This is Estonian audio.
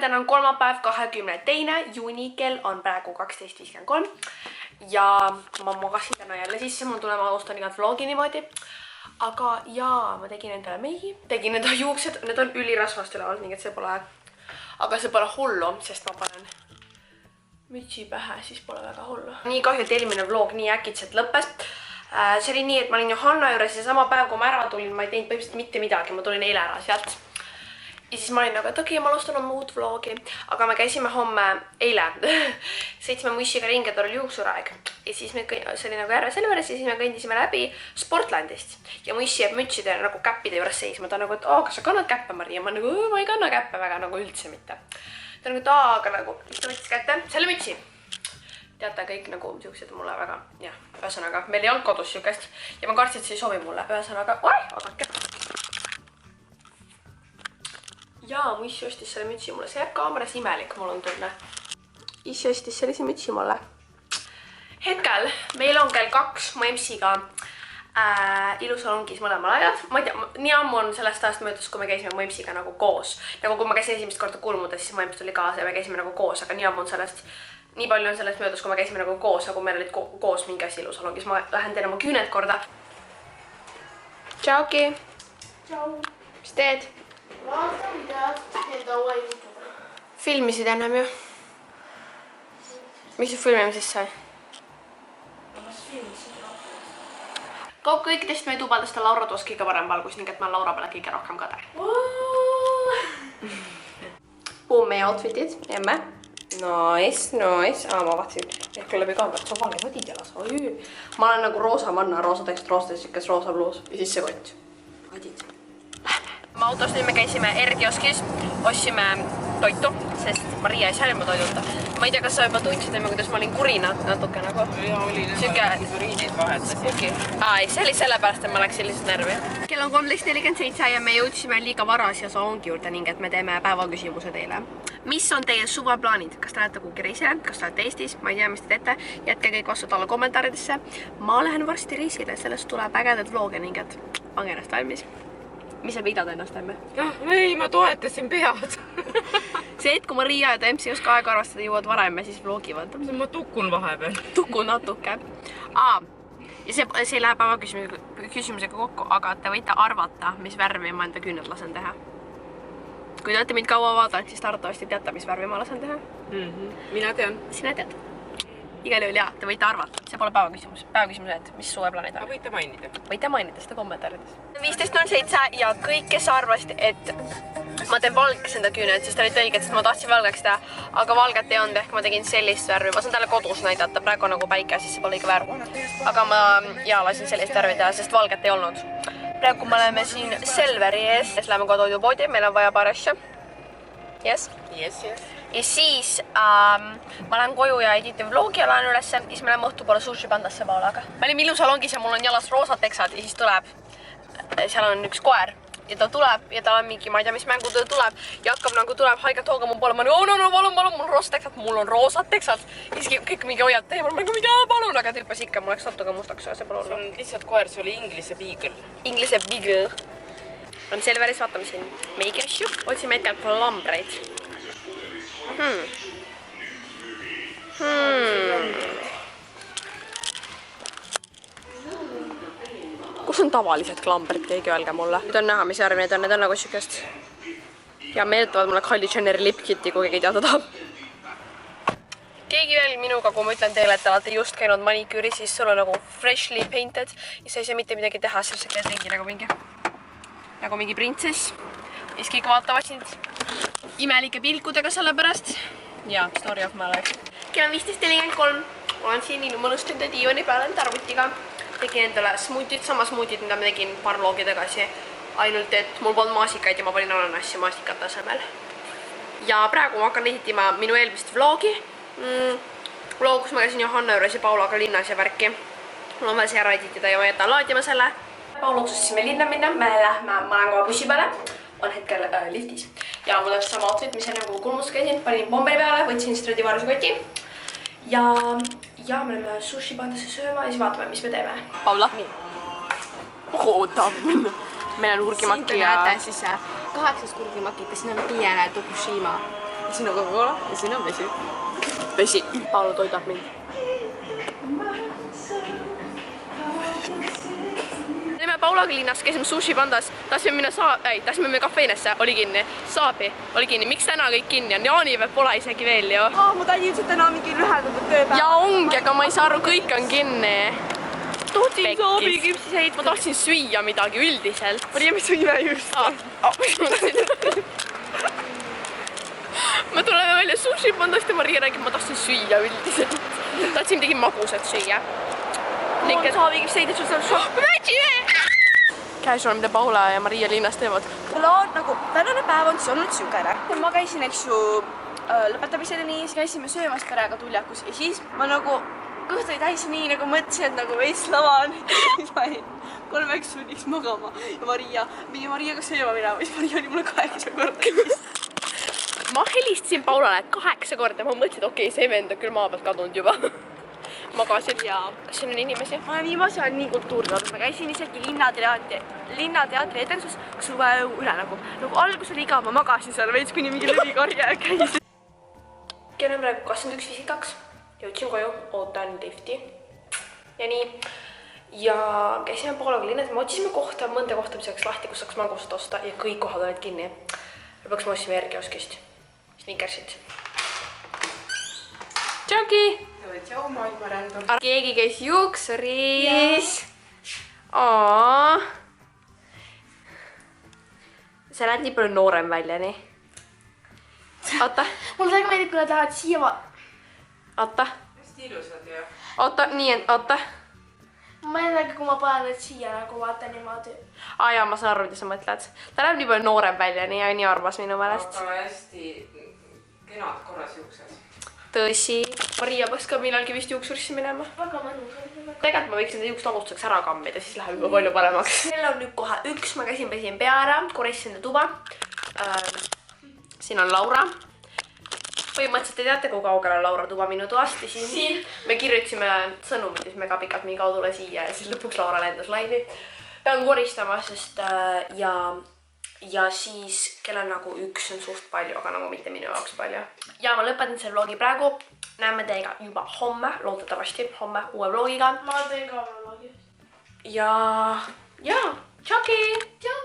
täna on kolmapäev, 22. juuni, kell on praegu 12.53 ja ma magasin täna jälle sisse, mul tuleb, ma alustan igat vlogi niimoodi. Aga jaa, ma tegin endale meigi, tegin enda juuksed, need on ülirasvast üleval, nii et see pole, aga see pole hullu, sest ma panen mütsi pähe, siis pole väga hullu. Nii kahju, et eelmine vlog nii äkitselt lõppes. See oli nii, et ma olin Johanna juures ja sama päev, kui ma ära tulin, ma ei teinud põhimõtteliselt mitte midagi, ma tulin eile ära sealt. Ja siis ma olin nagu, et okei, ma alustan oma uut vlogi, aga me käisime homme, eile, sõitsime muissiga ringi, et oli juuksuraeg. Ja siis see oli nagu järve Selveres ja siis me kõndisime läbi Sportlandist. Ja muissi jääb mütside nagu käppide juures seisma. Ta on nagu, et kas sa kannad käppe, Maria? Ma nagu, ma ei kanna käppe väga nagu üldse mitte. Ta on nagu, et aga nagu, mis ta võttis kätte? Selle mütsi. Teate, kõik nagu siuksed mulle väga, jah, ühesõnaga, meil ei olnud kodus siukest. Ja ma kartsin, et see ei sobi mulle. Ühesõnaga, oodake. Jaa, mu issi ostis selle mütsi mulle, see jääb kaameras imelik, mul on tunne. Issi ostis sellise mütsi mulle. Hetkel, meil on kell 2 mu MC-ga ilusalongis mõlemal ajad. Ma ei tea, nii ammu on sellest ajast möödas, kui me käisime mu MC-ga nagu koos. Nagu kui ma käisin esimest korda Kulmudes, siis mu MC tuli kaasa ja me käisime nagu koos, aga nii ammu on sellest, nii palju on sellest möödas, kui me käisime nagu koos, nagu meil olid koos mingi asi ilusalongis. Ma lähen teen oma küüned korda. Tšauki! Tšau! Mis teed? Vaata videot, enda uue jutuga. Filmisid ennem ju. Mis see filmimisest sai? Kas filmisid rohkem? Kõikidest meie tubadest on Laura toos kõige parem valgus, ning et ma olen Laura peale kõige rohkem kade. Puum meie outfitid, emme. Nice. Ma vaatasin, ehk läbi kaamerat, sa vale võdid jalas. Ma olen nagu roosa manna, roosa tekst, roosa bluus ja siis see kott. Võdid. Ma autos nüüd me käisime R-kioskis, ostsime toitu, sest Maria ei saa ilma toidulta. Ma ei tea, kas sa juba tundsid emme, kuidas ma olin kuri natuke nagu. Ja oli suriinid vahetasid. Ei, see oli sellepärast, et ma läksin lihtsalt närvi. Kell on 13.47 ja me jõudsime liiga varas ja salongi juurde ning et me teeme päevaküsimuse teile. Mis on teie suveplaanid? Kas te lähete kuhugi reisile? Kas te olete Eestis? Ma ei tea, mis te teete. Jätke kõik vastud alla kommentaaridesse. Ma lähen varsti reisile, sellest tuleb ägedad vloge ning et pange ennast valmis. Mis sa pidad ennast, emme? Ei, ma toetasin pead. See hetk, kui Maria ja ta MC oska aega arvestada, jõuad varem ja siis vlogivad. Ma tukun vahepeal. Tukun natuke. Ja see läheb päevaküsimusega kokku, aga te võite arvata, mis värvi ma enda küüned lasen teha. Kui te olete mind kaua vaadanud, siis arvatavasti teate, mis värvi ma lasen teha. Mina tean. Sina tead. Igal juhul jaa, te võite arvata. See pole päevaküsimus. Päevaküsimus, et mis suveplaanid on. Võite mainida. Võite mainida seda kommentaarides. 15.07 ja kõik, kes arvasid, et ma teen valgeks enda küüned, siis te olite õiged, sest ma tahtsin valgeks teha, aga valget ei olnud, ehk ma tegin sellist värvi. Ma saan teile kodus näidata, praegu nagu päike, siis see pole õige värv. Aga ma lasin sellist värvi teha, sest valget ei olnud. Praegu me oleme siin Selveri ees, läheme kohe toidupoodi, meil on vaja paar asja. Yes. Ja siis ma lähen koju ja editin vlogi ja lähen ülesse, siis me läheme õhtu poole sushi pandasse Paulaga. Me olime ilusalongis ja mul on jalas roosad teksad ja siis tuleb, seal on üks koer ja ta tuleb ja tal on mingi, ma ei tea, mis mängu ta tuleb ja hakkab nagu tuleb haiget hooga mu poole, ma olen no, palun, mul on roosad teksad ja siis kõik mingi hoiad teemal, ma olen mida, palun, aga tüüpas ikka, mul läks natuke mustaks, see pole See on lihtsalt koer, see oli Inglise Beagle. Inglise Beagle. On Selveris, vaatame siin meigi asju, otsime hetkel plambreid. Kus on tavalised klambrid, keegi öelge mulle. Nüüd on näha, mis värvi need on nagu siukest. Ja meeltavad mulle Kylie Jenneri lipkiti, kui keegi teada tahab. Keegi veel minuga, kui ma ütlen teile, et te olete just käinud maniküüri, siis sul on nagu freshly painted ja sa ei saa mitte midagi teha, siis sa käid ringi nagu mingi printsess. Ja siis kõik vaatavad sind imelike pilkudega sellepärast. Ja, story of my life. Kell on 15.43. Olen siin mõnust enda diivani peale enda arvutiga. Tegin endale smuutid, sama smuutid, mida ma tegin paar vlogi tagasi. Ainult, et mul polnud maasikaid ja ma panin ananassi maasikate asemel. Ja praegu ma hakkan esitima minu eelmist vlogi. Vlog, kus ma käisin Johanna juures ja Paulaga linnas ja värki. Mul on vaja see ära editida ja ma jätan laadima selle. Paul otsustasime linna minna, ma lähen kohe bussi peale. On hetkel liftis. Ja mul on sama outfit, mis enne kui Kulmus käisin. Panin bomberi peale, võtsin Stradivariuse koti. Ja me oleme sushi pandasse sööma ja siis vaatame, mis me teeme. Paula. Oota. Meil on urgimakki ja... Siin te näete siis 8 kurgimakit ja siin on piene Tokushima. siin on Coca-Cola ja siin on vesi. Vesi. Paulu toidab mind. Olime Paulaga linnas, käisime sushi pandas, tahtsime minna kafeenesse, oli kinni. Saabi oli kinni, miks täna kõik kinni on? Jaanipäev pole isegi veel ju. Ma tahan ilmselt täna mingi lühendatud tööpäev. Ja ongi, aga ma ei saa aru, kõik on kinni. Tohtin saabi küpsiseid. Ma tahtsin süüa midagi üldiselt. Maria, me sõime just. Me tuleme välja sushi pandast ja Maria räägib, ma tahtsin süüa üldiselt. Tahtsin midagi magusat süüa. Mul saabi küpsiseid, et sul saab šokk. Me mätsime! Casual, mida Paula ja Maria linnas teevad. Plaan nagu, tänane päev on siis olnud sügene. Ma käisin, eks ju, lõpetamiseni, siis käisime söömas perega Tuljakus ja siis ma nagu kõht oli täis nii nagu mõtlesin, et nagu veits lavan. Siis ma jäin 3 tunniks magama ja Maria pidi Mariaga sööma minema, siis Maria oli mulle 8 korda. Ma helistasin Paulale 8 korda, ma mõtlesin, et okei, see vend on küll maa pealt kadunud juba. Magasin. Kas siin on inimesi? Ma olen viimase ajal nii kultuurtoonud, ma käisin isegi Linnateatri etenduses suveöö üle nagu algus oli igav, ma magasin seal veits kuni mingi levikarje käis. Kell on praegu 21.52, jõudsin koju, ootan lifti ja nii. Ja käisime Paulaga linnas, me otsisime kohta, mõnda kohta, mis oleks lahti, kus saaks magusat osta ja kõik kohad olid kinni. Lõpuks me otsisime järgioskist, Snickersit. Tšauki! Tšau, maailma rändab. Keegi käis juuksuris. Aa. Sa näed nii palju noorem välja, nii. Oota. Mulle väga meeldib, kui nad lähevad siia Oota. Hästi ilusad ju. Oota, nii, oota. Ma ei tea, kui ma panen need siia nagu vaata niimoodi. Jaa, ma saan aru, mida sa mõtled. Ta näeb nii palju noorem välja, nii armas minu meelest. Aga hästi kenad korras juuksed. Tõsi. Maria peaks ka millalgi vist juuksurisse minema. Väga mõnus. Tegelikult ma võiksin enda juukst alustuseks ära kammida, siis läheb juba palju paremaks. Kell on nüüd kohe 1, ma käisin pesin pea ära, koristasin tuba. Siin on Laura. Põhimõtteliselt te teate, kui kaugel on Laura tuba minu toast ja siis me kirjutasime sõnumitis mega pikalt, mingi kaua tule siia ja siis lõpuks Laura lendas laivi. Pean koristama, sest ja siis kell on nagu 1 on suht palju, aga nagu mitte minu jaoks palju. Ja ma lõpetan selle vlogi praegu. Näeme teiega juba homme, loodetavasti homme uue vlogiga. Ma teen ka vlogi. Ja tšauki! Tšau!